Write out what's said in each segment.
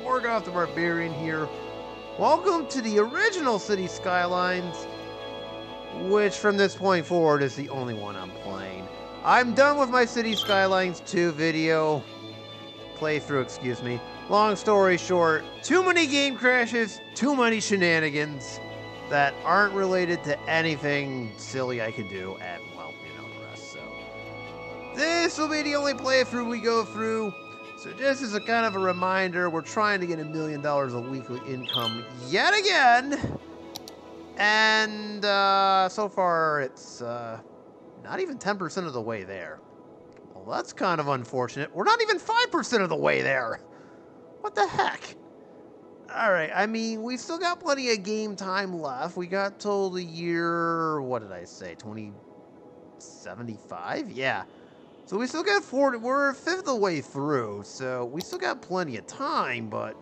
Morgoth the Barbarian here. Welcome to the original City Skylines, which from this point forward is the only one I'm playing. I'm done with my City Skylines 2 video playthrough, excuse me. Long story short, too many game crashes, too many shenanigans that aren't related to anything silly I could do, and well, you know the rest, so. This will be the only playthrough we go through. So just as a kind of a reminder, we're trying to get $1 million of weekly income yet again. And so far it's not even 10% of the way there. Well, that's kind of unfortunate. We're not even 5% of the way there. What the heck? Alright, I mean, we still got plenty of game time left. We got till the year, what did I say, 2075? Yeah. So we still got we're a fifth of the way through, so we still got plenty of time, but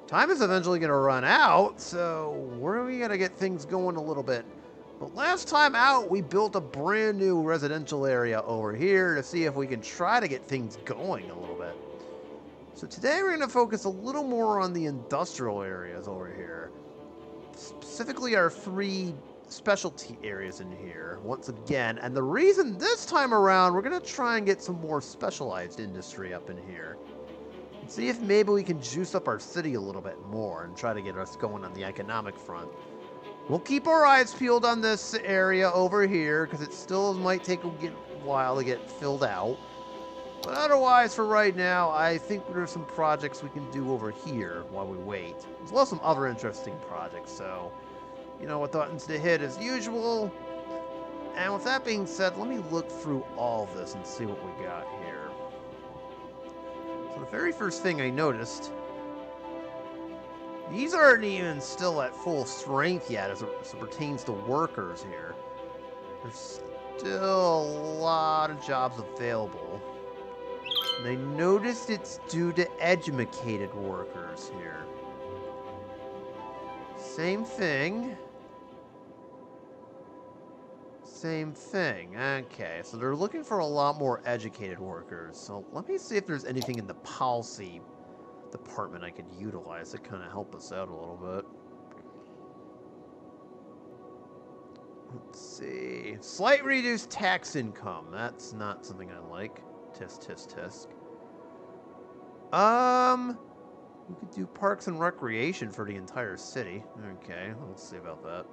time is eventually going to run out, so we got to get things going a little bit. But last time out, we built a brand new residential area over here to see if we can try to get things going a little bit. So today we're going to focus a little more on the industrial areas over here. Specifically our 3 specialty areas in here, once again. And the reason this time around, we're going to try and get some more specialized industry up in here. And see if maybe we can juice up our city a little bit more and try to get us going on the economic front. We'll keep our eyes peeled on this area over here, because it still might take a while to get filled out. But otherwise, for right now, I think there's some projects we can do over here while we wait. As well as some other interesting projects, so you know what buttons to hit as usual. And with that being said, let me look through all of this and see what we got here. So the very first thing I noticed, these aren't even still at full strength yet as it pertains to workers here. There's still a lot of jobs available. And I noticed it's due to educated workers here. Same thing. Same thing. Okay, so they're looking for a lot more educated workers. So let me see if there's anything in the policy department I could utilize to kind of help us out a little bit. Let's see. Slight reduced tax income. That's not something I like. Tisk, tisk, tisk. We could do parks and recreation for the entire city. Okay, let's see about that.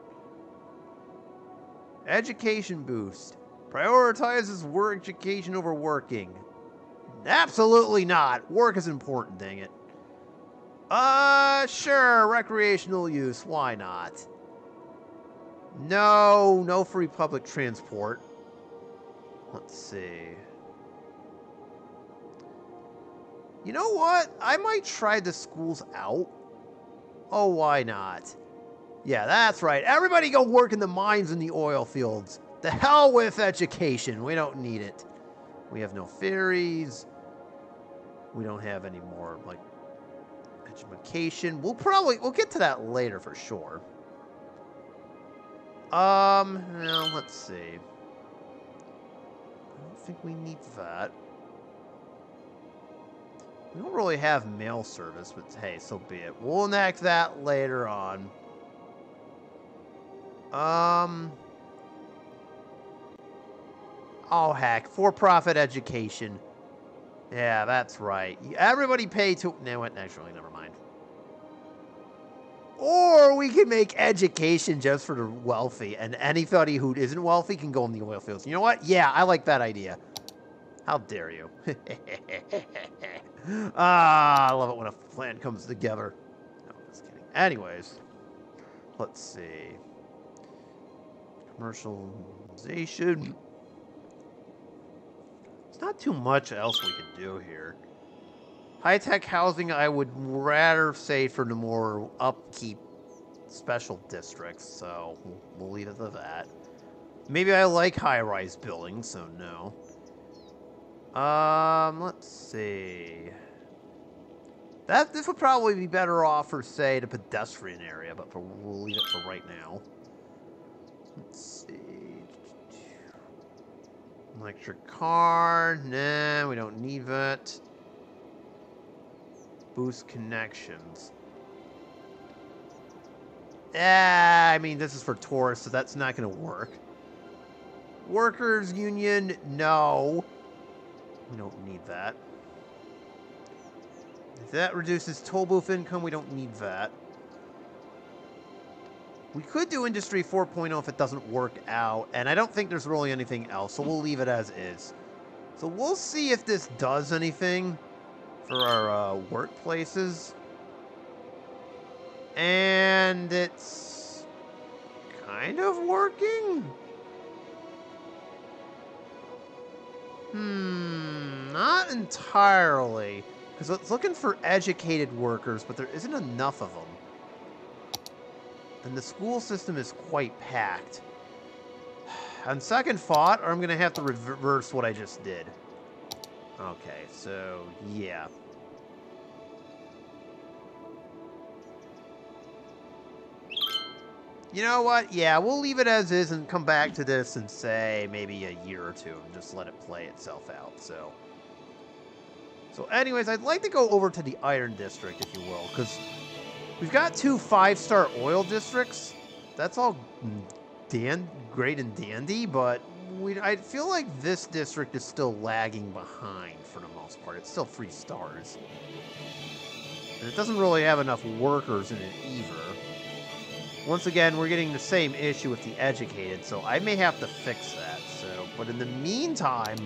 Education boost. Prioritizes work education over working. Absolutely not. Work is important, dang it. Sure, recreational use. Why not? No free public transport. Let's see. You know what? I might try the schools out. Oh, why not? Yeah, that's right. Everybody go work in the mines and the oil fields. The hell with education. We don't need it. We have no ferries. We don't have any more, like, education. We'll get to that later for sure. Now, let's see. I don't think we need that. We don't really have mail service, but hey, so be it. We'll enact that later on. Oh, heck. For-profit education. Yeah, that's right. Everybody pay to... No, what? Actually, never mind. Or we can make education just for the wealthy, and anybody who isn't wealthy can go in the oil fields. You know what? Yeah, I like that idea. How dare you? I love it when a plan comes together. No, just kidding. Anyways, let's see. Commercialization. There's not too much else we could do here. High-tech housing, I would rather say for the more upkeep special districts, so we'll leave it at that. Maybe I like high-rise buildings, so no. Let's see. This would probably be better off for, say, the pedestrian area, but we'll leave it for right now. Let's see. Electric car. Nah, we don't need that. Boost connections. I mean, this is for tourists, so that's not going to work. Workers union, no. We don't need that. If that reduces toll booth income, we don't need that. We could do Industry 4.0 if it doesn't work out, and I don't think there's really anything else, so we'll leave it as is. So we'll see if this does anything for our workplaces. And it's kind of working? Not entirely. Because it's looking for educated workers, but there isn't enough of them. And the school system is quite packed. On second thought, I'm going to have to reverse what I just did. Okay, so, yeah. You know what? Yeah, we'll leave it as is and come back to this in, say, maybe a year or two and just let it play itself out, so anyways, I'd like to go over to the Iron District, if you will, because we've got 2 5-star oil districts. That's all great and dandy, but I feel like this district is still lagging behind for the most part. It's still 3 stars. And it doesn't really have enough workers in it either. Once again, we're getting the same issue with the educated, so I may have to fix that. But in the meantime,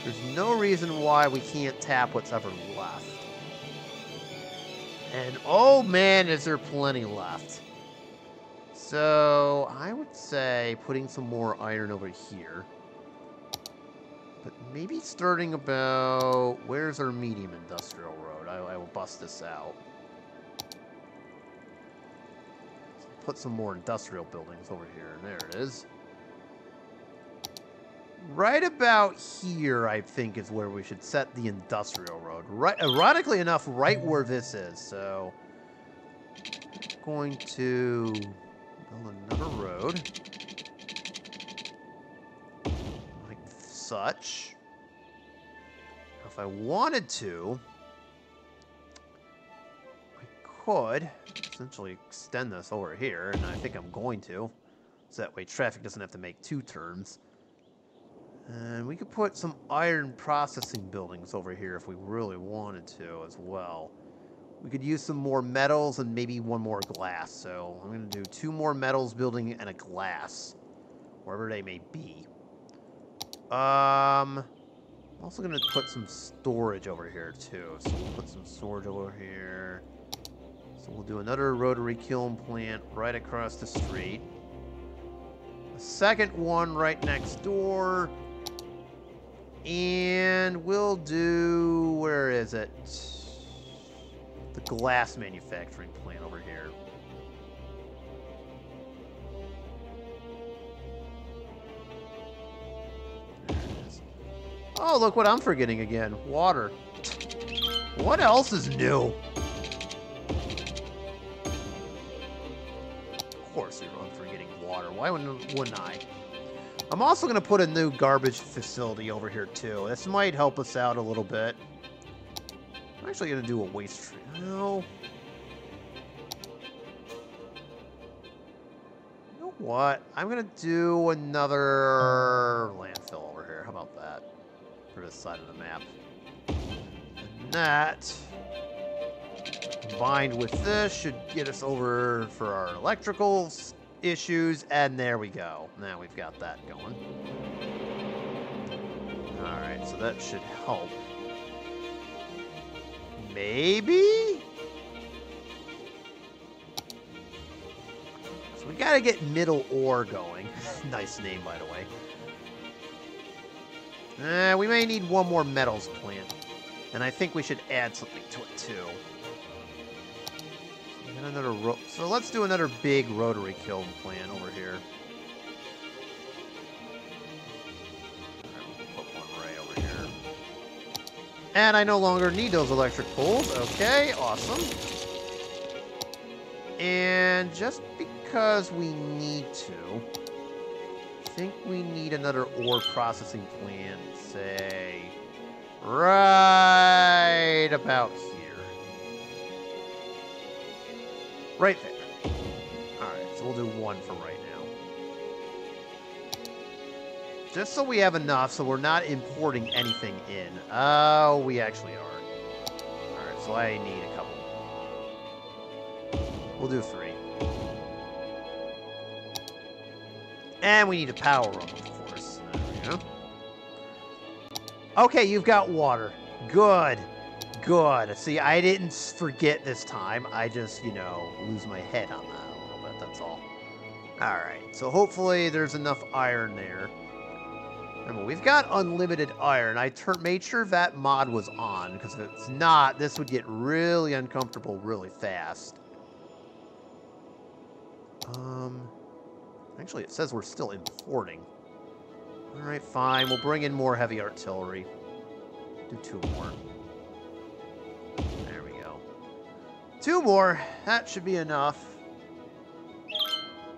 there's no reason why we can't tap what's ever left. And oh man, is there plenty left. So I would say putting some more iron over here. But maybe starting about... Where's our medium industrial road? I will bust this out. Put some more industrial buildings over here, and there it is. Right about here, I think, is where we should set the industrial road. Right, ironically enough, right where this is. So, going to build another road, like such. If I wanted to, I could essentially extend this over here, and I think I'm going to, so that way traffic doesn't have to make 2 turns. And we could put some iron processing buildings over here if we really wanted to as well. We could use some more metals and maybe 1 more glass, so I'm going to do 2 more metals building and a glass, wherever they may be. I'm also going to put some storage over here too, so we'll put some storage over here. So we'll do another rotary kiln plant right across the street. A second one right next door. And we'll do... Where is it? The glass manufacturing plant over here. There it is. Oh, look what I'm forgetting again. Water. What else is new? Of course I'm forgetting water. Why wouldn't I? I'm also going to put a new garbage facility over here, too. This might help us out a little bit. I'm actually going to do a waste tree. No. You know what? I'm going to do another landfill over here. How about that? For this side of the map. And that, combined with this, should get us over for our electrical issues, and there we go. Now we've got that going. Alright, so that should help. Maybe? So we gotta get middle ore going. Nice name, by the way. We may need 1 more metals plant. And I think we should add something to it, too. So let's do another big rotary kiln plant over here. We'll put 1 right over here. And I no longer need those electric poles. Okay, awesome. And just because we need to, I think we need another ore processing plant, say, right about here. Right there. Alright, so we'll do 1 for right now. Just so we have enough so we're not importing anything in. Oh, we actually are. Alright, so I need a couple. We'll do 3. And we need a power room, of course. There we go. Okay, you've got water. Good. Good. See, I didn't forget this time. I just, you know, lose my head on that a little bit, that's all. Alright, so hopefully there's enough iron there. Remember, we've got unlimited iron. I made sure that mod was on, because if it's not, this would get really uncomfortable really fast. Actually, it says we're still importing. Alright, fine. We'll bring in more heavy artillery. Do 2 more. There we go. 2 more. That should be enough.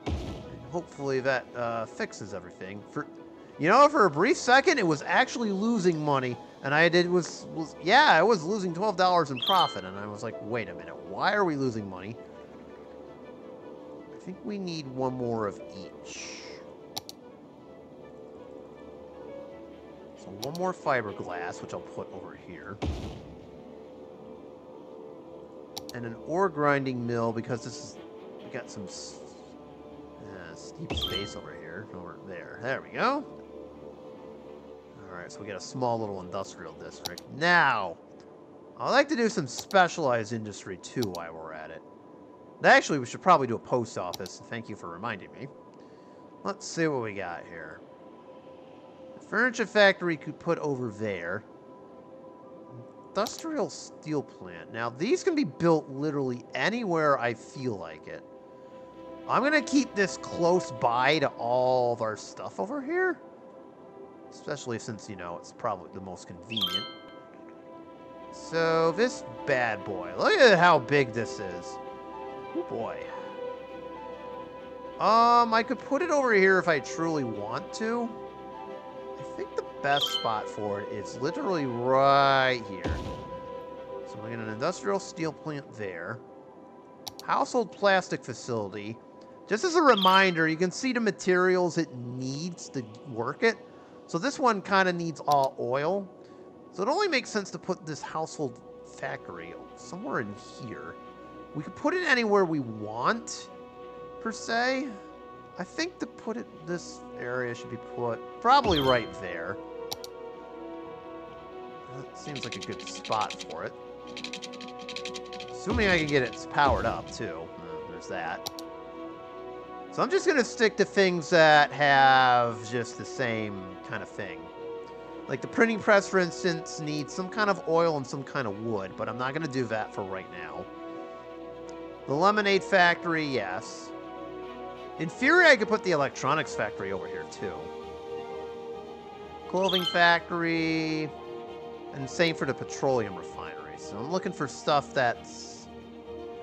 And hopefully that fixes everything. You know, for a brief second, it was actually losing money. And I was losing $12 in profit. And I was like, wait a minute. Why are we losing money? I think we need 1 more of each. So 1 more fiberglass, which I'll put over here. And an ore grinding mill, because we got some steep space over here. Over there. There we go. Alright, so we got a small little industrial district. Now, I'd like to do some specialized industry too while we're at it. Actually, we should probably do a post office. Thank you for reminding me. Let's see what we got here. The furniture factory could put over there. Industrial steel plant. Now, these can be built literally anywhere I feel like it. I'm going to keep this close by to all of our stuff over here. Especially since, you know, it's probably the most convenient. So, this bad boy. Look at how big this is. Oh boy. I could put it over here if I truly want to. I think the best spot for it is literally right here. So we got an industrial steel plant there. Household plastic facility. Just as a reminder, you can see the materials it needs to work it. So this one kind of needs all oil. So it only makes sense to put this household factory somewhere in here. We could put it anywhere we want, per se. I think to put it, this area should be put probably right there. That seems like a good spot for it. Assuming I can get it powered up, too. There's that. So I'm just going to stick to things that have just the same kind of thing. Like the printing press, for instance, needs some kind of oil and some kind of wood, but I'm not going to do that for right now. The lemonade factory, yes. In theory, I could put the electronics factory over here, too. Clothing factory, and same for the petroleum refinery. So I'm looking for stuff that's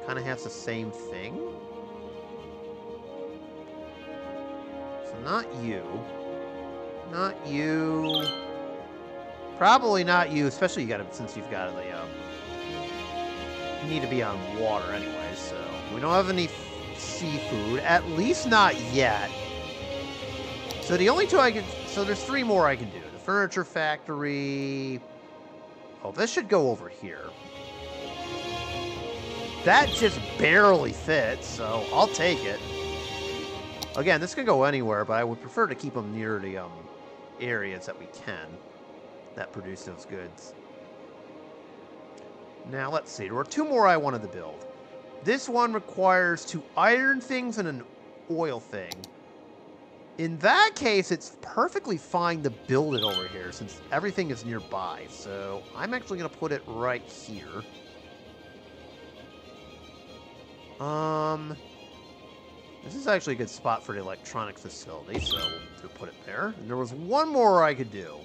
kind of has the same thing. So not you. Not you. Probably not you, especially since you've got the, you need to be on water anyway, so we don't have any seafood, at least not yet. So the only 2 I can, so there's 3 more I can do. The furniture factory. Oh, this should go over here. That just barely fits, so I'll take it. Again, this can go anywhere, but I would prefer to keep them near the areas that we can that produce those goods. Now, let's see. There were 2 more I wanted to build. This one requires 2 iron things and an oil thing. In that case, it's perfectly fine to build it over here since everything is nearby. So I'm actually going to put it right here. This is actually a good spot for the electronic facility, so we'll put it there. And there was 1 more I could do.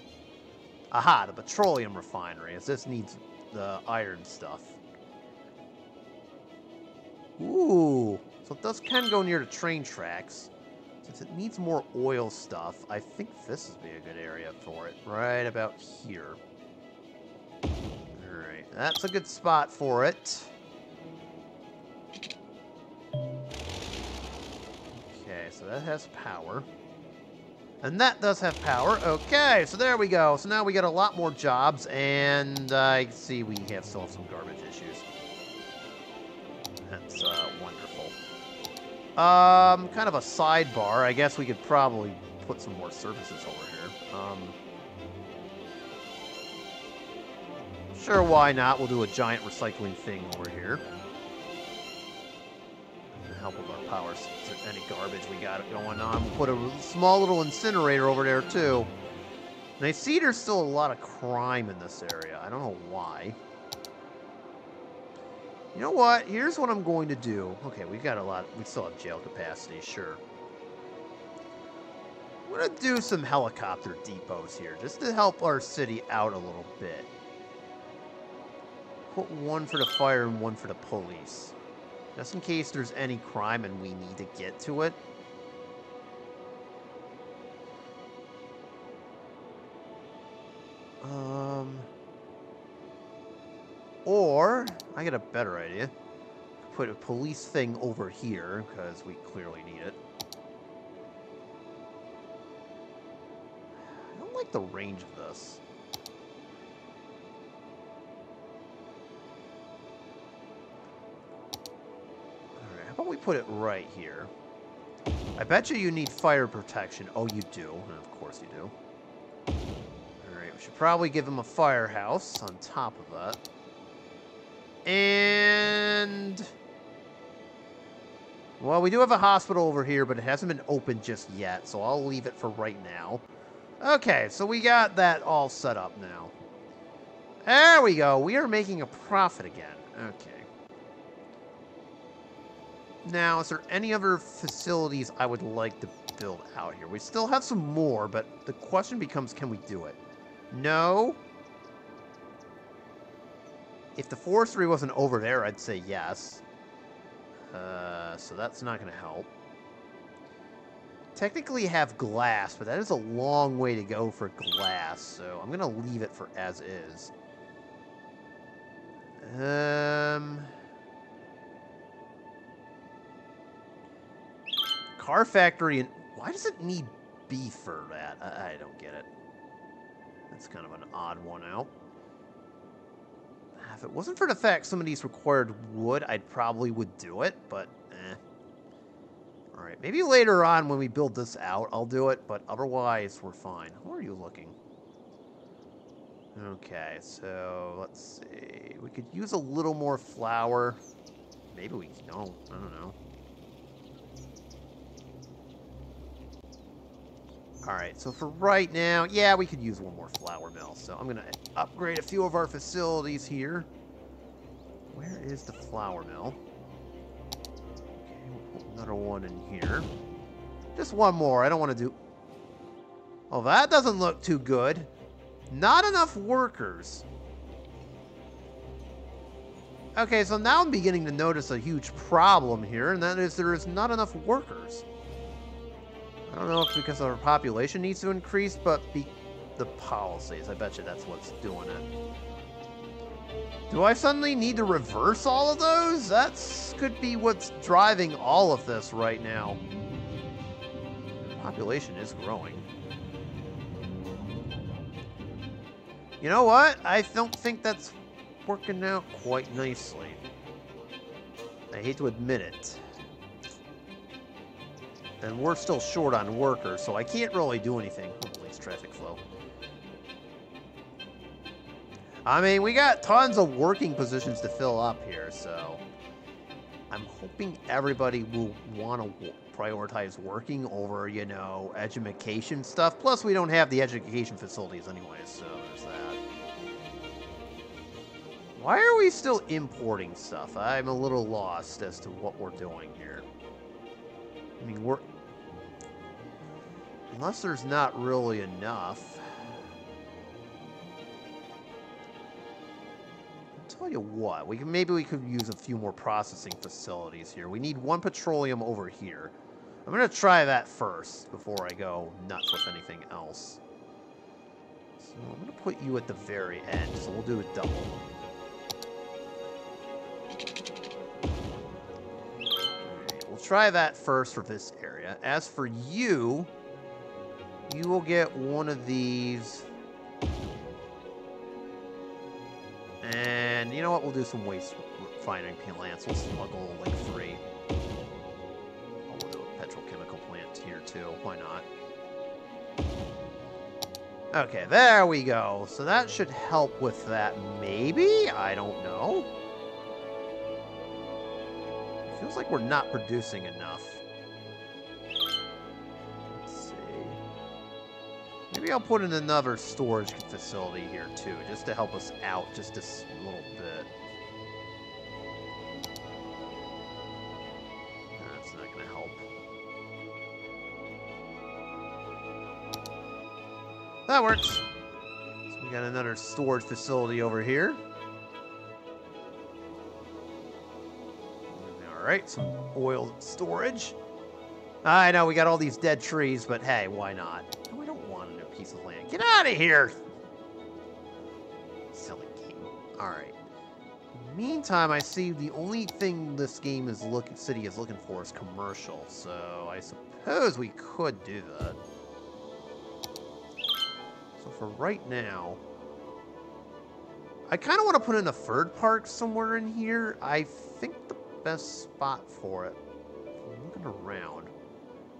Aha, the petroleum refinery, as this needs the iron stuff. Ooh, so this can go near the train tracks. Since it needs more oil stuff, I think this would be a good area for it. Right about here. Alright, that's a good spot for it. so that has power. And that does have power. Okay, so there we go. So now we got a lot more jobs, and I see we still have some garbage issues. That's wonderful. Kind of a sidebar. I guess we could probably put some more services over here. Sure, why not? We'll do a giant recycling thing over here. To help with our power, any garbage we got going on. We'll put a small little incinerator over there, too. And I see there's still a lot of crime in this area. I don't know why. You know what? Here's what I'm going to do. Okay, we still have jail capacity, sure. I'm going to do some helicopter depots here, just to help our city out a little bit. Put one for the fire and one for the police. Just in case there's any crime and we need to get to it. Or, I got a better idea. Put a police thing over here, because we clearly need it. I don't like the range of this. Alright, how about we put it right here? I bet you need fire protection. Oh, you do. And of course you do. Alright, we should probably give him a firehouse on top of that. And... well, we do have a hospital over here, but it hasn't been opened just yet, so I'll leave it for right now. Okay, so we got that all set up now. There we go. We are making a profit again. Okay. Now, is there any other facilities I would like to build out here? We still have some more, but the question becomes, can we do it? No. If the forestry wasn't over there, I'd say yes. So that's not going to help. Technically have glass, but that is a long way to go for glass, so I'm going to leave it for as is. Car factory, and why does it need beef for that? I don't get it. That's kind of an odd one out. If it wasn't for the fact some of these required wood, I probably would do it, but eh. Alright, maybe later on when we build this out, I'll do it, but otherwise, we're fine. Where are you looking? Okay, so let's see. We could use a little more flour. Maybe we don't. I don't know. Alright, so for right now, yeah, we could use one more flour mill. So I'm going to upgrade a few of our facilities here. Where is the flour mill? Okay, we'll put another one in here. Just one more. I don't want to do... oh, that doesn't look too good. Not enough workers. Okay, so now I'm beginning to notice a huge problem here, and that is there is not enough workers. I don't know if it's because our population needs to increase, but the policies. I bet you that's what's doing it. Do I suddenly need to reverse all of those? That could be what's driving all of this right now. The population is growing. You know what? I don't think that's working out quite nicely. I hate to admit it. And we're still short on workers, so I can't really do anything. Holy traffic flow. I mean, we got tons of working positions to fill up here, so I'm hoping everybody will want to prioritize working over, you know, education stuff. Plus, we don't have the education facilities anyway, so there's that. Why are we still importing stuff? I'm a little lost as to what we're doing here. I mean, unless there's not really enough. I'll tell you what, maybe we could use a few more processing facilities here. We need one petroleum over here. I'm going to try that first before I go nuts with anything else. So I'm going to put you at the very end, so we'll do a double. Alright, we'll try that first for this area. As for you, you will get one of these. And you know what? We'll do some waste refining plants. We'll smuggle like 3. We'll do a petrochemical plant here too. Why not? Okay, there we go. So that should help with that, maybe? I don't know. Feels like we're not producing enough. Let's see. Maybe I'll put in another storage facility here too, just to help us out just a little bit. That's not gonna help. That works. So we got another storage facility over here. Alright, some oil storage. I know, we got all these dead trees, but hey, why not? We don't want a piece of land. Get out of here! Silly game. Alright. Meantime, I see the only thing this game is city is looking for is commercial, so I suppose we could do that. So for right now, I kind of want to put in a third park somewhere in here. I think the best spot for it, if I'm looking around,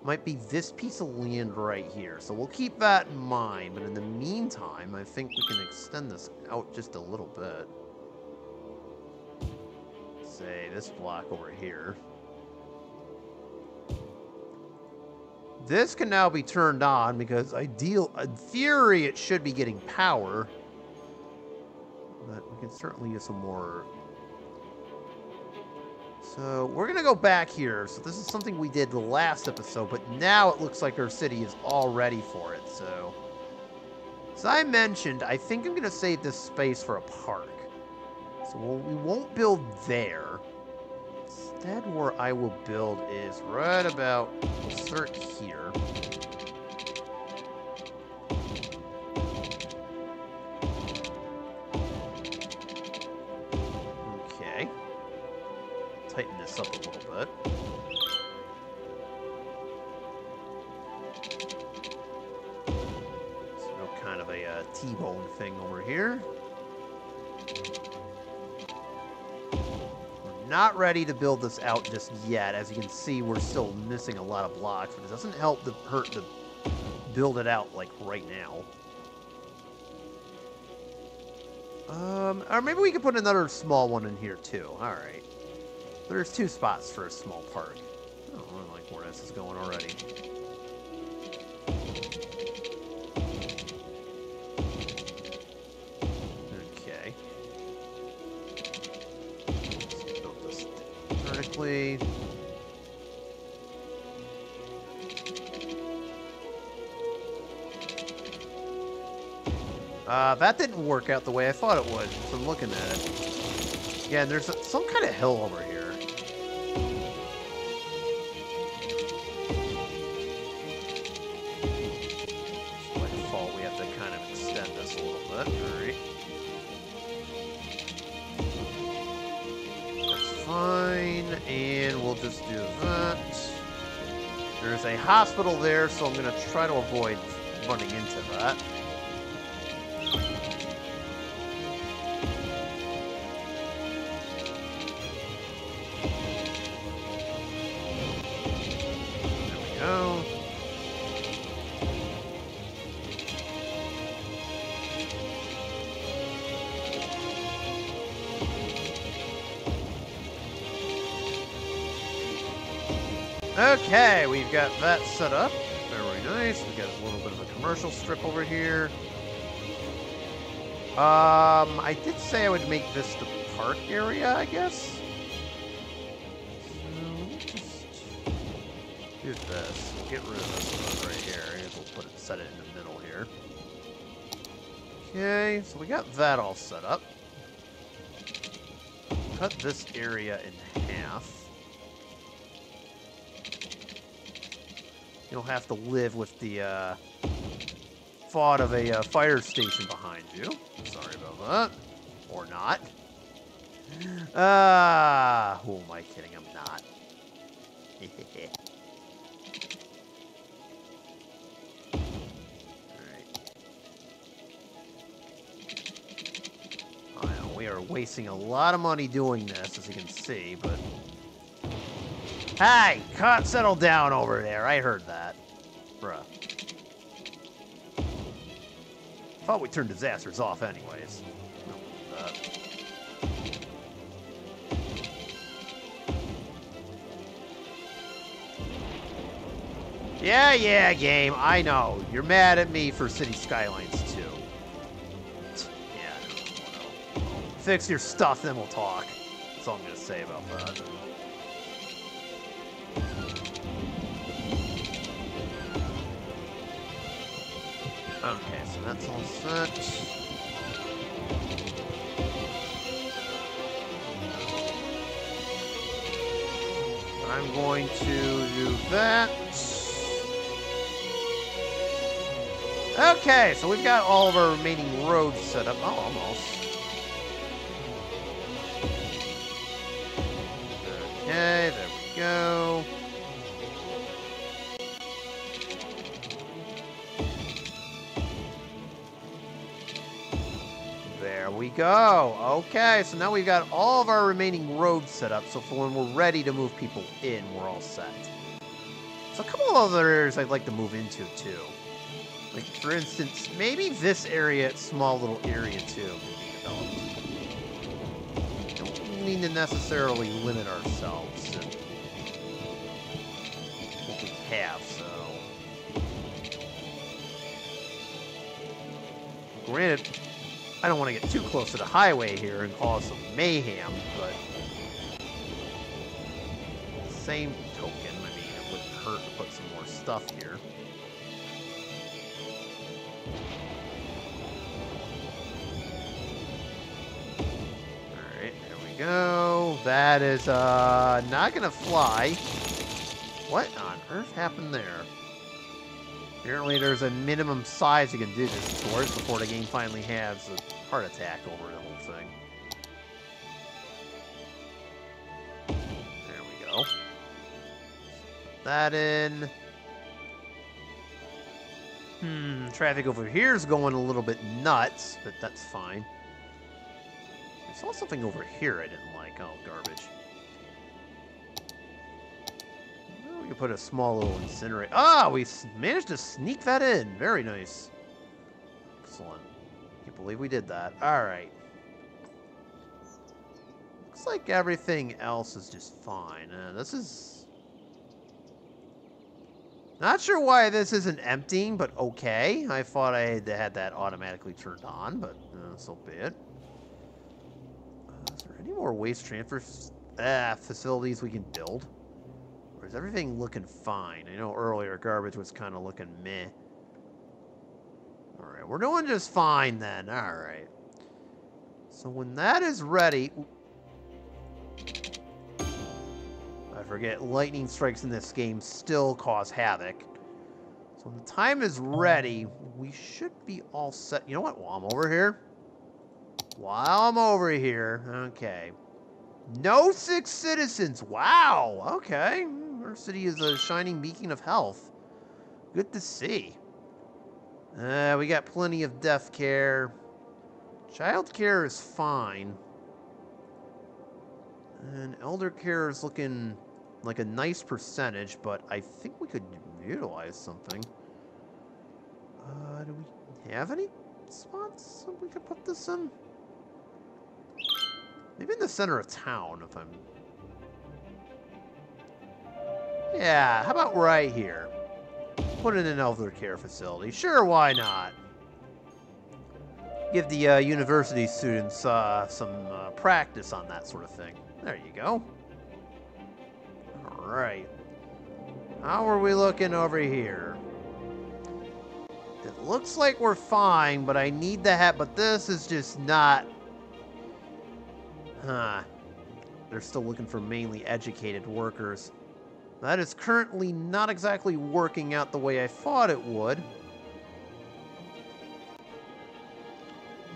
might be this piece of land right here. So we'll keep that in mind, but in the meantime, I think we can extend this out just a little bit. Say this block over here. This can now be turned on because in theory, it should be getting power. But we can certainly use some more. So we're going to go back here. So this is something we did the last episode, but now it looks like our city is all ready for it. So as I mentioned, I think I'm going to save this space for a park. So we won't build there. Instead, where I will build is right about, we'll start here. Okay. Tighten this up a little bit. So kind of a T-bone thing over here. Not ready to build this out just yet. As you can see, we're still missing a lot of blocks, but it doesn't hurt to build it out like right now. Or maybe we could put another small one in here too. All right. There's 2 spots for a small park. Oh, I like where this is going already. Okay. Let's build this vertically. That didn't work out the way I thought it would, so I'm looking at it. Yeah, there's some kind of hill over here. By default, we have to kind of extend this a little bit. Alright. That's fine, and we'll just do that. There's a hospital there, so I'm going to try to avoid running into that. Okay, we've got that set up. Very nice. We got a little bit of a commercial strip over here. I did say I would make this the park area, I guess. So let me just do this. We'll get rid of this one right here. I guess we'll set it in the middle here. Okay, so we got that all set up. Cut this area in half. You'll have to live with the thought of a fire station behind you. Sorry about that. Or not. Who am I kidding? I'm not. I know, we are wasting a lot of money doing this, as you can see, but... Hey! Settle down over there. I heard that. Bruh. Thought we turned disasters off anyways. Yeah, game. I know. You're mad at me for City Skylines too. Yeah. Fix your stuff, then we'll talk. That's all I'm gonna say about that. Okay, so that's all set. I'm going to do that. Okay, so we've got all of our remaining roads set up. Oh, almost. Okay, there we go. There we go. Okay, so now we've got all of our remaining roads set up, so for when we're ready to move people in, we're all set. So a couple of other areas I'd like to move into, too. Like, for instance, maybe this area, small little area, too, can be developed. Don't need to necessarily limit ourselves to what we have, so... Granted, I don't want to get too close to the highway here and cause some mayhem, but... Same token, I mean, it wouldn't hurt to put some more stuff here. Go. That is not gonna fly. What on earth happened there? Apparently there's a minimum size you can do this towards before the game finally has a heart attack over the whole thing. There we go. That in. Traffic over here is going a little bit nuts, but that's fine. I saw something over here I didn't like. Oh, garbage. Well, we can put a small little incinerator. Ah, we managed to sneak that in. Very nice. Excellent. Can't believe we did that. All right. Looks like everything else is just fine. This is... Not sure why this isn't emptying, but okay. I thought I had that automatically turned on, but so be it. Is there any more waste transfer facilities we can build? Or is everything looking fine? I know earlier garbage was kind of looking meh. Alright, we're doing just fine then. Alright. So when that is ready... I forget, lightning strikes in this game still cause havoc. So when the time is ready, we should be all set. You know what? While I'm over here, okay. No 6 citizens. Wow. Okay. Our city is a shining beacon of health. Good to see. We got plenty of death care. Child care is fine. And elder care is looking like a nice percentage, but I think we could utilize something. Do we have any spots that we could put this in? Maybe in the center of town, if I'm... Yeah, how about right here? Put in an elder care facility. Sure, why not? Give the university students some practice on that sort of thing. There you go. Alright. How are we looking over here? It looks like we're fine, but I need the hat. But this is just not... They're still looking for mainly educated workers. That is currently not exactly working out the way I thought it would.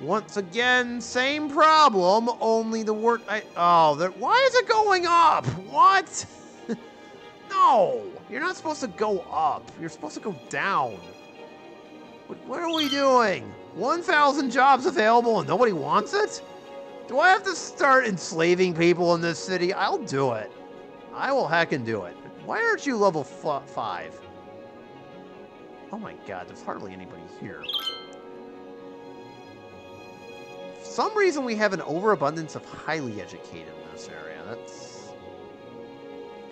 Once again, same problem, only the work why is it going up? What? No, No! You're not supposed to go up. You're supposed to go down. What are we doing? 1,000 jobs available and nobody wants it? Do I have to start enslaving people in this city? I'll do it. I will heckin' do it. Why aren't you level 5? Oh my god, there's hardly anybody here. For some reason we have an overabundance of highly educated in this area. That's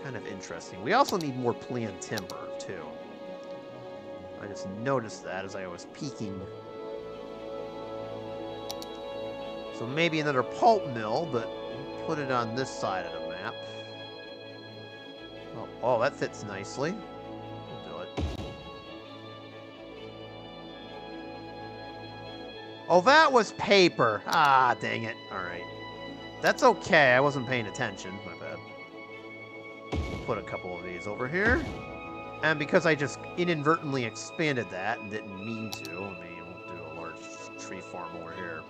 kind of interesting. We also need more planned timber, too. I just noticed that as I was peeking. So maybe another pulp mill, but put it on this side of the map. Oh, that fits nicely. We'll do it. Oh, that was paper. Ah, dang it. Alright. That's okay. I wasn't paying attention. My bad. We'll put a couple of these over here. And because I just inadvertently expanded that and didn't mean to, I mean, we'll do a large tree farm over here.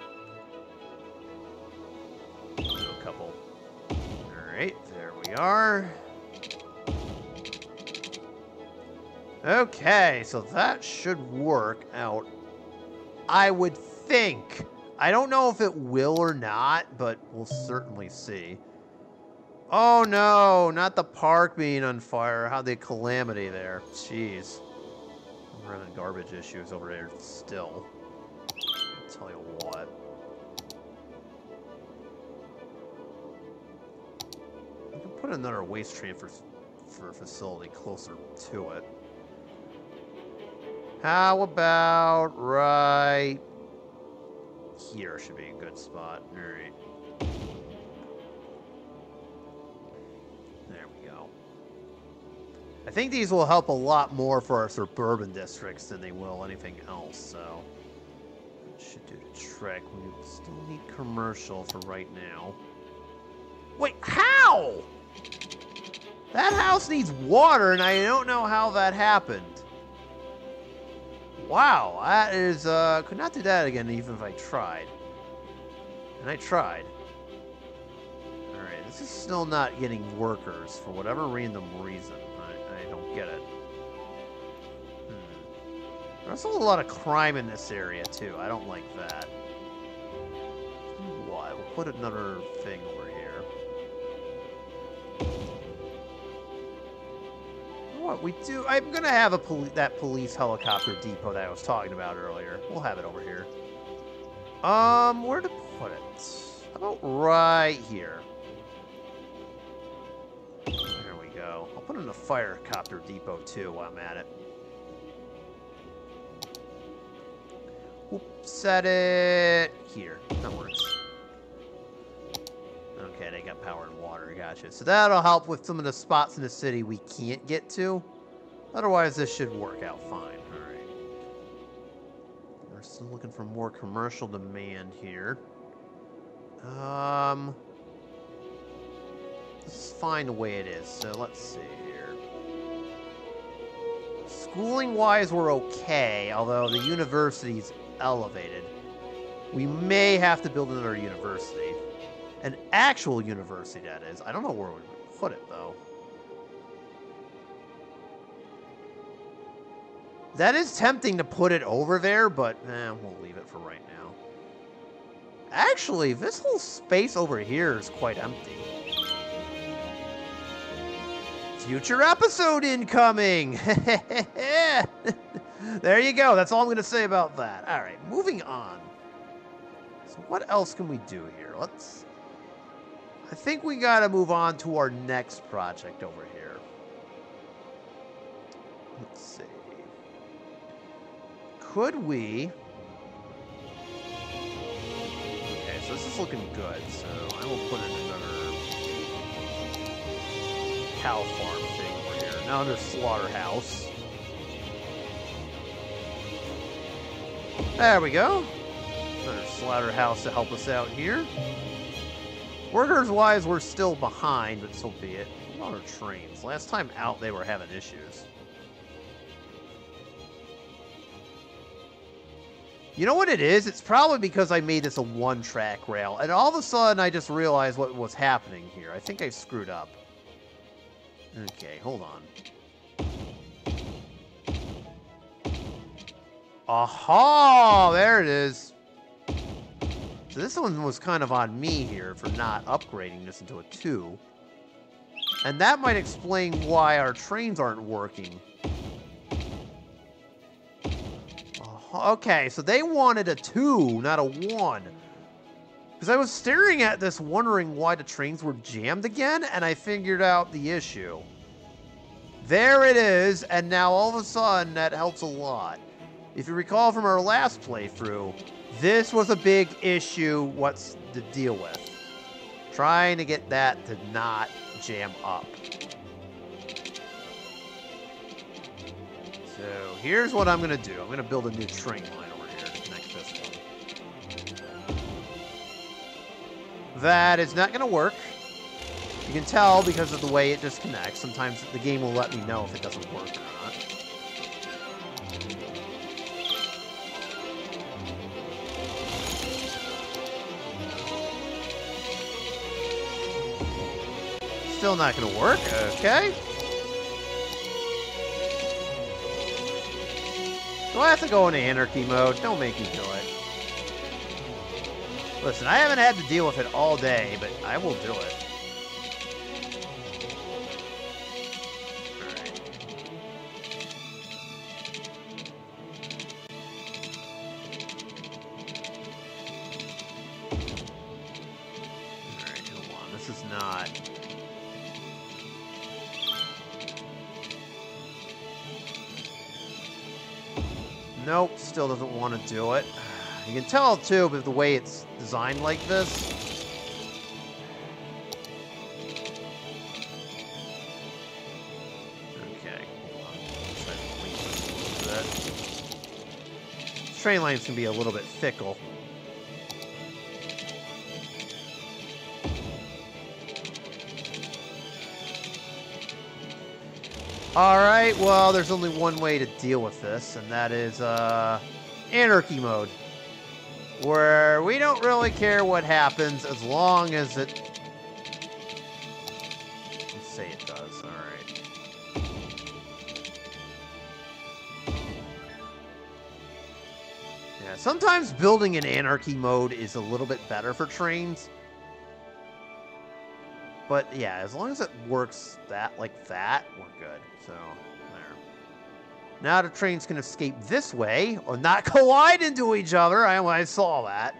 Do a couple. Alright, there we are. Okay, so that should work out. I would think. I don't know if it will or not, but we'll certainly see. Oh no, not the park being on fire. How the calamity there. Jeez. We're having garbage issues over there still. I'll tell you what. I can put another waste transfer facility closer to it. How about right here should be a good spot. Alright. There we go. I think these will help a lot more for our suburban districts than they will anything else, so that should do the trick. We still need commercial for right now. Wait, how? That house needs water, and I don't know how that happened. Wow, that is, could not do that again even if I tried. And I tried. Alright, this is still not getting workers for whatever random reason. I don't get it. There's a lot of crime in this area, too. I don't like that. Why? We'll put another thing over here. What we do? I'm gonna have that police helicopter depot that I was talking about earlier. We'll have it over here. Where to put it? How about right here? There we go. I'll put in a firecopter depot too while I'm at it. We'll set it here. That works. Okay, they got power and water, gotcha. So that'll help with some of the spots in the city we can't get to. Otherwise, this should work out fine. Alright. We're still looking for more commercial demand here. This is fine the way it is, so let's see here. Schooling-wise, we're okay, although the university's elevated. We may have to build another university. An actual university, that is. I don't know where we would put it, though. That is tempting to put it over there, but we'll leave it for right now. Actually, this whole space over here is quite empty. Future episode incoming! There you go. That's all I'm going to say about that. All right, moving on. So what else can we do here? I think we got to move on to our next project over here. Let's see. Could we... Okay, so this is looking good, so I will put in another cow farm thing over here. Now another slaughterhouse. There we go. Another slaughterhouse to help us out here. Workers-wise, we're still behind, but so be it. What are trains? Last time out, they were having issues. You know what it is? It's probably because I made this a one-track rail, and all of a sudden I just realized what was happening here. I think I screwed up. Okay, hold on. Aha! There it is. So this one was kind of on me here for not upgrading this into a 2. And that might explain why our trains aren't working. Okay, so they wanted a 2, not a 1. Because I was staring at this wondering why the trains were jammed again, and I figured out the issue. There it is, and now all of a sudden that helps a lot. If you recall from our last playthrough, this was a big issue what's to deal with. Trying to get that to not jam up. So here's what I'm going to do. I'm going to build a new train line over here to connect this one. That is not going to work. You can tell because of the way it disconnects. Sometimes the game will let me know if it doesn't work or not. Still not going to work. Okay. Do I have to go into anarchy mode? Don't make me do it. Listen, I haven't had to deal with it all day, but I will do it. Alright. Alright, hold on. This is not... Nope, still doesn't want to do it. You can tell, too, with the way it's designed like this. Okay, hold on. Try to link that. Train lines can be a little bit fickle. Alright, well, there's only one way to deal with this, and that is, anarchy mode. Where we don't really care what happens as long as it... Let's say it does, alright. Yeah, sometimes building in anarchy mode is a little bit better for trains. But yeah, as long as it works like that, we're good. So, there. Now the trains can escape this way, or not collide into each other. I saw that.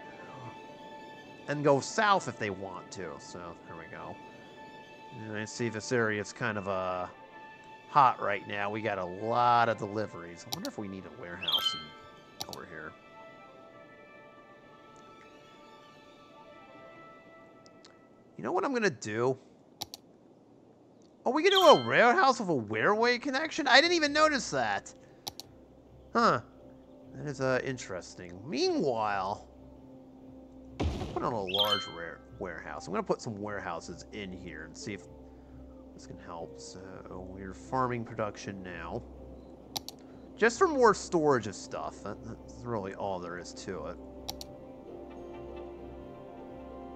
And go south if they want to. So, there we go. And I see this area is kind of hot right now. We got a lot of deliveries. I wonder if we need a warehouse over here. You know what I'm going to do? Oh, we can do a warehouse with a railway connection? I didn't even notice that. Huh. That is interesting. Meanwhile, I'll put on a large warehouse. I'm going to put some warehouses in here and see if this can help. So we're farming production now. Just for more storage of stuff. That's really all there is to it.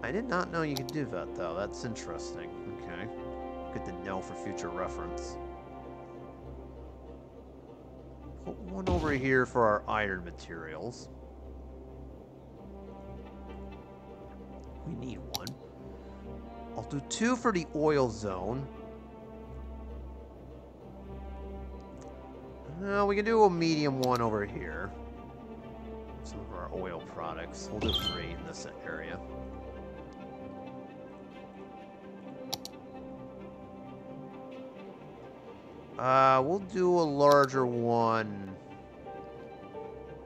I did not know you could do that, though. That's interesting. Okay. Good to know for future reference. Put one over here for our iron materials. We need one. I'll do 2 for the oil zone. No, we can do a medium one over here. Some of our oil products. We'll do 3 in this area. We'll do a larger one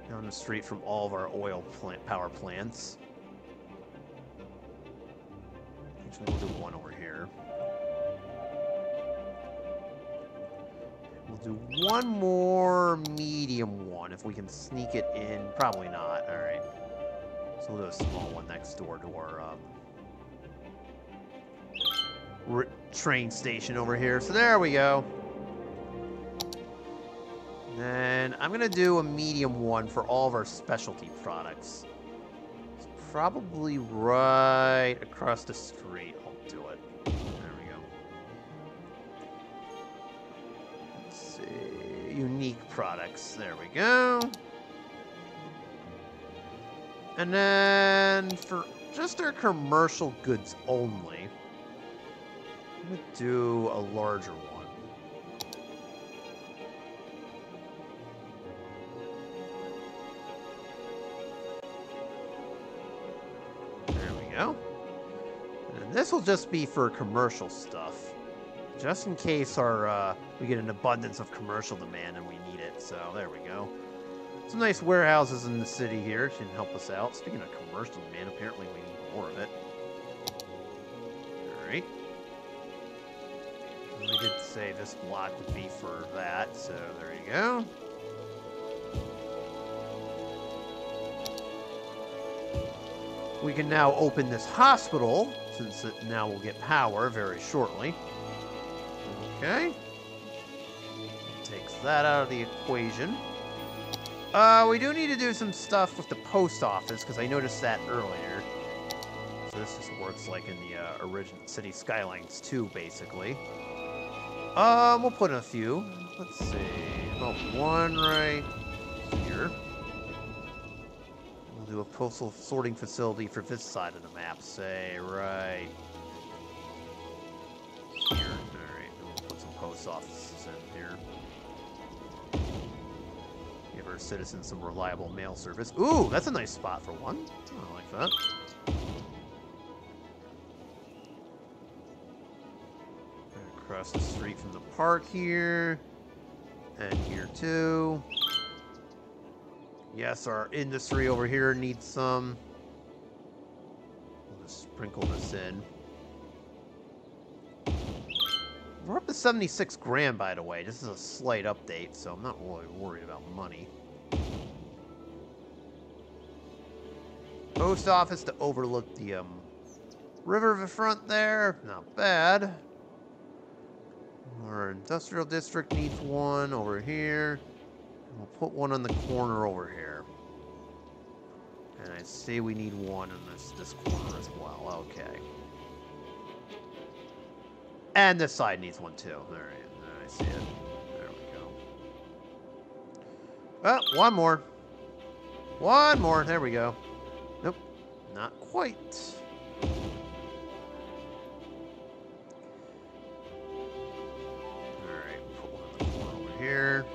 down the street from all of our oil power plants. Actually, we'll do one over here. We'll do one more medium one if we can sneak it in. Probably not. All right. So we'll do a small one next door to our train station over here. So there we go. And I'm going to do a medium one for all of our specialty products. It's probably right across the street. I'll do it. There we go. unique products. There we go. And then for just our commercial goods only, I'm going to do a larger one. There we go. And this will just be for commercial stuff. Just in case we get an abundance of commercial demand and we need it. So there we go. Some nice warehouses in the city here can help us out. Speaking of commercial demand, apparently we need more of it. Alright. We did say this block would be for that, so there you go. We can now open this hospital, since it now will get power very shortly. Okay. Takes that out of the equation. We do need to do some stuff with the post office, because I noticed that earlier. So this just works like in the original City Skylines 2, basically. We'll put in a few. Let's see. About one right here. We'll do a postal sorting facility for this side of the map, say, right here. Alright, and we'll put some post offices in here. Give our citizens some reliable mail service. Ooh, that's a nice spot for one. I like that. Across the street from the park here. And here too. Yes, our industry over here needs some. We'll just sprinkle this in. We're up to 76 grand, by the way. This is a slight update, so I'm not really worried about money. Post office to overlook the riverfront there. Not bad. Our industrial district needs one over here. And we'll put one on the corner over here. And I see we need one in this corner as well. Okay. And this side needs one too. Alright, I see it. There we go. Oh, one more. One more. There we go. Nope. Not quite. Alright, put one in the corner over here.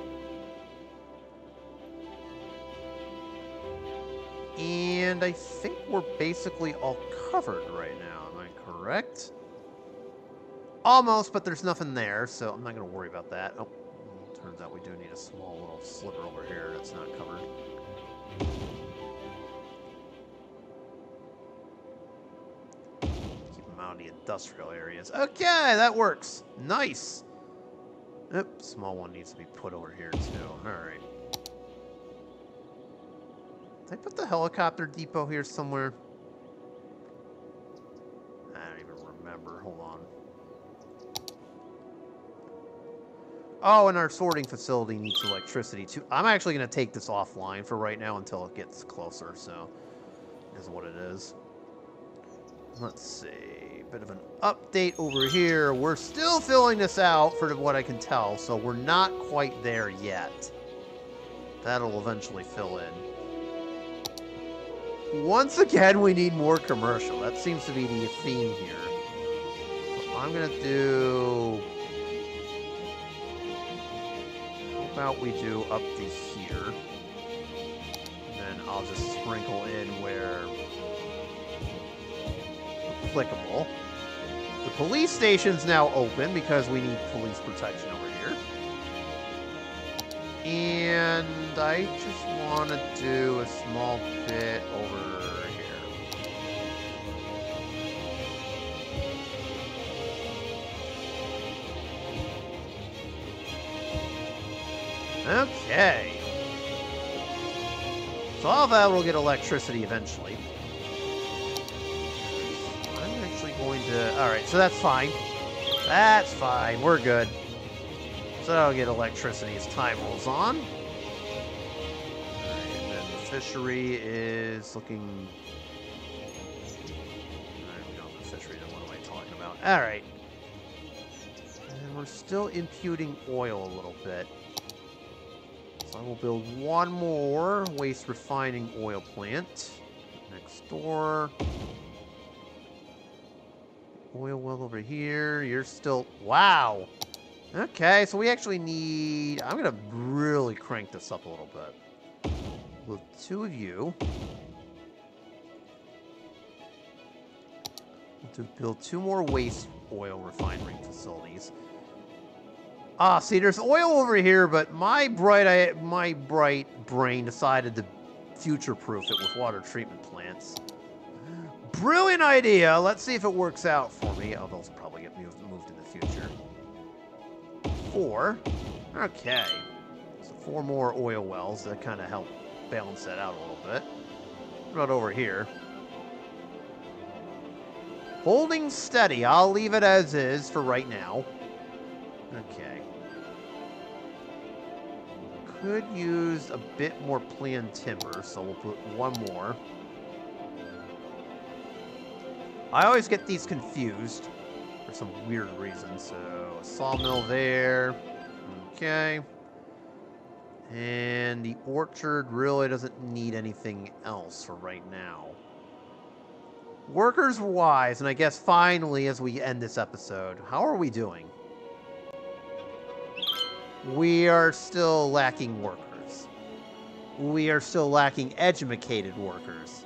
And I think we're basically all covered right now. Am I correct? Almost, but there's nothing there, so I'm not going to worry about that. Oh, turns out we do need a small little sliver over here that's not covered. Keep them out in the industrial areas. Okay, that works. Nice. Oop, small one needs to be put over here, too. Alright. Did I put the helicopter depot here somewhere? I don't even remember. Hold on. Oh, and our sorting facility needs electricity too. I'm actually going to take this offline for right now until it gets closer, so is what it is. Let's see. Bit of an update over here. We're still filling this out for what I can tell, so we're not quite there yet. That'll eventually fill in. Once again, we need more commercial. That seems to be the theme here. So I'm going to do... How about we do up to here. And then I'll just sprinkle in where applicable. The police station's now open because we need police protection over here. And I just want to do a small bit over here. Okay. So all of that will get electricity eventually. I'm actually going to... Alright, so that's fine. That's fine. We're good. So that'll get electricity as time rolls on. Alright, and then the fishery is looking... Alright, we don't have the fishery, then what am I talking about? Alright. And we're still imputing oil a little bit. So I will build one more waste refining oil plant next door. Oil well over here. You're still... Wow! Okay, so we actually need... I'm going to really crank this up a little bit. With 2 of you. To build 2 more waste oil refinery facilities. Ah, see, there's oil over here, but my bright brain decided to future-proof it with water treatment plants. Brilliant idea! Let's see if it works out for me. Oh, those will probably get moved in the future. 4. Okay. So 4 more oil wells that kind of help balance that out a little bit. What about over here? Holding steady. I'll leave it as is for right now. Okay. Could use a bit more planned timber, so we'll put 1 more. I always get these confused for some weird reason, so a sawmill there. Okay. And the orchard really doesn't need anything else for right now. Workers wise, and I guess finally as we end this episode, how are we doing? We are still lacking workers. We are still lacking educated workers.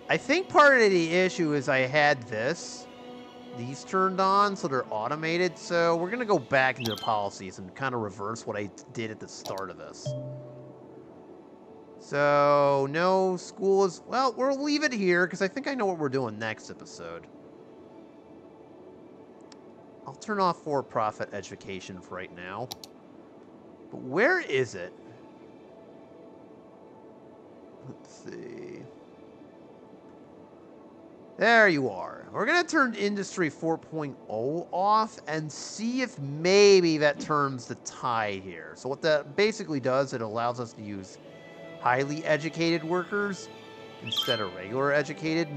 I think part of the issue is I had these turned on, so they're automated, so we're going to go back into the policies and kind of reverse what I did at the start of this. So, no school is... Well, we'll leave it here, because I think I know what we're doing next episode. I'll turn off for-profit education for right now. But where is it? Let's see. There you are. We're going to turn Industry 4.0 off and see if maybe that turns the tide here. So what that basically does, it allows us to use highly educated workers instead of regular educated.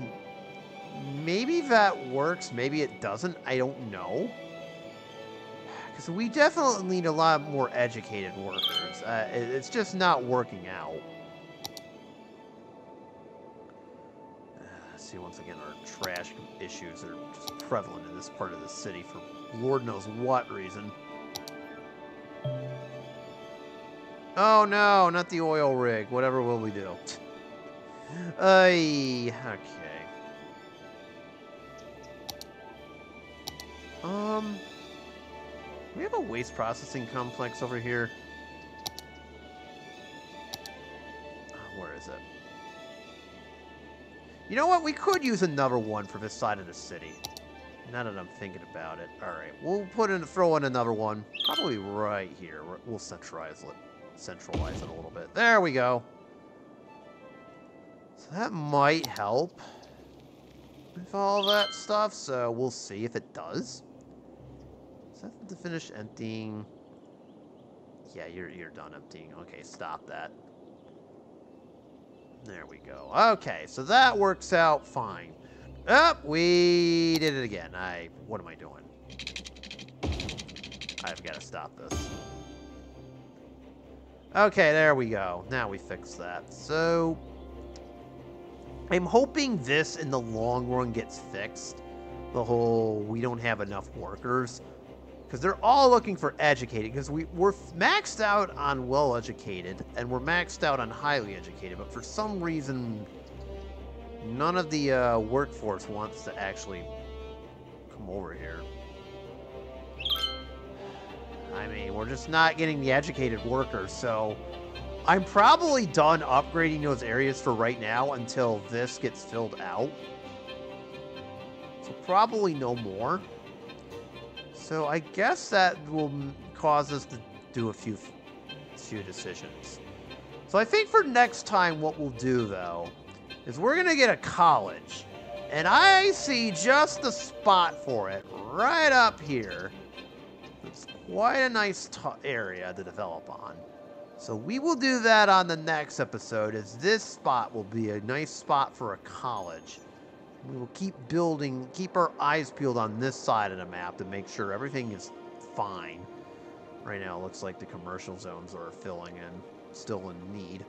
Maybe that works. Maybe it doesn't. I don't know. Because we definitely need a lot more educated workers. It's just not working out. See, once again, our trash issues are just prevalent in this part of the city for Lord knows what reason. Oh no, not the oil rig. Whatever will we do? Okay. We have a waste processing complex over here. Where is it? You know what? We could use another one for this side of the city. Now that I'm thinking about it. All right, we'll throw in another one. Probably right here. We'll centralize it a little bit. There we go. So that might help with all that stuff. So we'll see if it does. Is that to finish emptying? Yeah, you're done emptying. Okay, stop that. There we go. Okay, so that works out fine. Oh, we did it again. What am I doing? I've got to stop this. Okay, there we go. Now we fixed that. So, I'm hoping this in the long run gets fixed. The whole, we don't have enough workers. Because they're all looking for educated, because we're maxed out on well-educated, and we're maxed out on highly educated, but for some reason, none of the workforce wants to actually come over here. I mean, we're just not getting the educated workers, so I'm probably done upgrading those areas for right now until this gets filled out. So probably no more. So I guess that will cause us to do a few decisions. So I think for next time what we'll do, though, is we're going to get a college. And I see just the spot for it right up here. It's quite a nice area to develop on. So we will do that on the next episode, as this spot will be a nice spot for a college. We will keep our eyes peeled on this side of the map to make sure everything is fine. Right now, it looks like the commercial zones are filling in, still in need.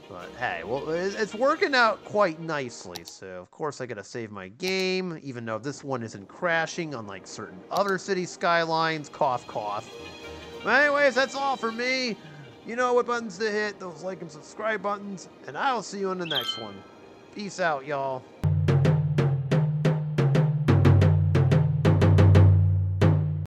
But hey, well, it's working out quite nicely. So, of course, I gotta save my game, even though this one isn't crashing, unlike certain other city skylines. Cough, cough. But anyways, that's all for me. You know what buttons to hit, those like and subscribe buttons, and I'll see you in the next one. Peace out, y'all.